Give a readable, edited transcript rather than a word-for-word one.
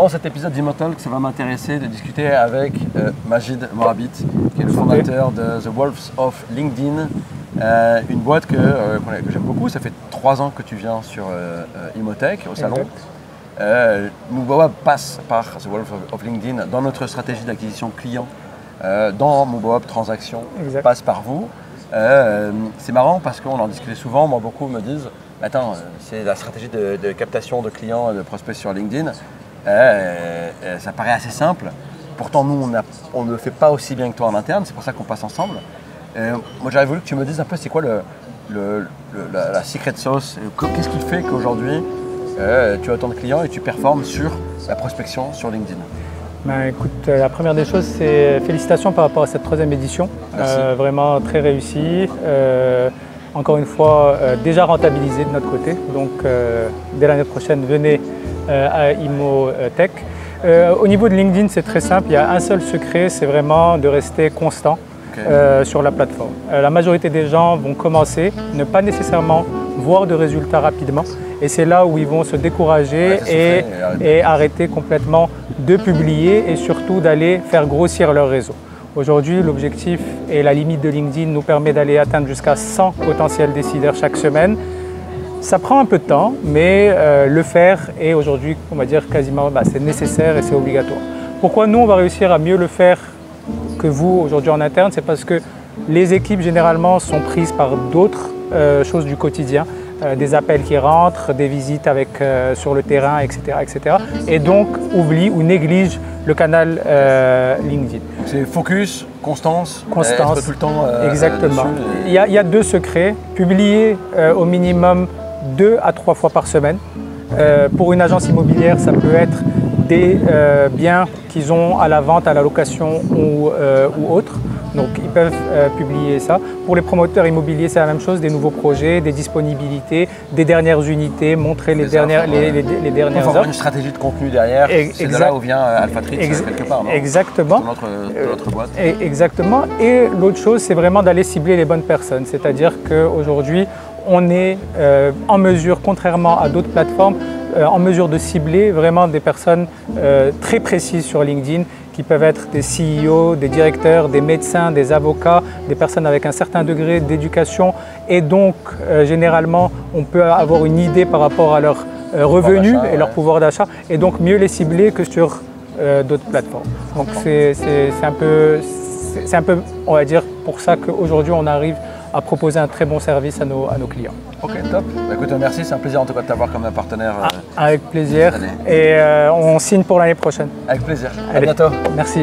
Dans cet épisode d'Immortal, ça va m'intéresser de discuter avec Majid Morabit, qui est le fondateur de The Wolves of LinkedIn, une boîte que j'aime beaucoup. Ça fait 3 ans que tu viens sur Immotech, au salon. Moobawab passe par The Wolves of LinkedIn dans notre stratégie d'acquisition client, dans Moobawab Transaction, passe par vous. C'est marrant parce qu'on en discutait souvent, moi beaucoup me disent attends, c'est la stratégie de captation de clients et de prospects sur LinkedIn, ça paraît assez simple, pourtant nous on ne le fait pas aussi bien que toi en interne, c'est pour ça qu'on passe ensemble. Moi j'aurais voulu que tu me dises un peu c'est quoi la secret sauce, qu'est-ce qui fait qu'aujourd'hui tu as autant de clients et tu performes sur la prospection sur LinkedIn. Écoute, la première des choses, c'est félicitations par rapport à cette 3e édition. Vraiment très réussie. Encore une fois, déjà rentabilisée de notre côté. Donc, dès l'année prochaine, venez à Immotech. Au niveau de LinkedIn, c'est très simple. Il y a un seul secret, c'est vraiment de rester constant sur la plateforme. La majorité des gens vont commencer, ne pas nécessairement voir de résultats rapidement. Et c'est là où ils vont se décourager et arrêter complètement de publier et surtout d'aller faire grossir leur réseau. Aujourd'hui, l'objectif et la limite de LinkedIn nous permet d'aller atteindre jusqu'à 100 potentiels décideurs chaque semaine. Ça prend un peu de temps, mais le faire est aujourd'hui, on va dire quasiment, c'est nécessaire et c'est obligatoire. Pourquoi nous, on va réussir à mieux le faire que vous aujourd'hui en interne? C'est parce que les équipes généralement sont prises par d'autres choses du quotidien. Des appels qui rentrent, des visites sur le terrain, etc., etc. Et donc oublie ou néglige le canal LinkedIn. C'est focus, constance, être tout le temps exactement. Il y a 2 secrets. Publier au minimum 2 à 3 fois par semaine. Pour une agence immobilière, ça peut être des biens qu'ils ont à la vente, à la location ou autre. Donc ils peuvent publier ça. Pour les promoteurs immobiliers, c'est la même chose, des nouveaux projets, des disponibilités, des dernières unités, montrer les dernières offres. Il faut avoir une stratégie de contenu derrière, c'est de là où vient Alphatrix quelque part, non? Exactement. De notre boîte. Exactement. Et l'autre chose, c'est vraiment d'aller cibler les bonnes personnes. C'est-à-dire qu'aujourd'hui, on est en mesure, contrairement à d'autres plateformes, en mesure de cibler vraiment des personnes très précises sur LinkedIn, qui peuvent être des CEO, des directeurs, des médecins, des avocats, des personnes avec un certain degré d'éducation. Et donc, généralement, on peut avoir une idée par rapport à leurs revenus et leur pouvoir d'achat, et donc mieux les cibler que sur d'autres plateformes. Donc, c'est un peu, on va dire, pour ça qu'aujourd'hui, on arrive à proposer un très bon service à nos clients. Ok, top. Écoute, merci, c'est un plaisir en tout cas de t'avoir comme partenaire. Avec plaisir. Et on signe pour l'année prochaine. Avec plaisir. À bientôt. Merci.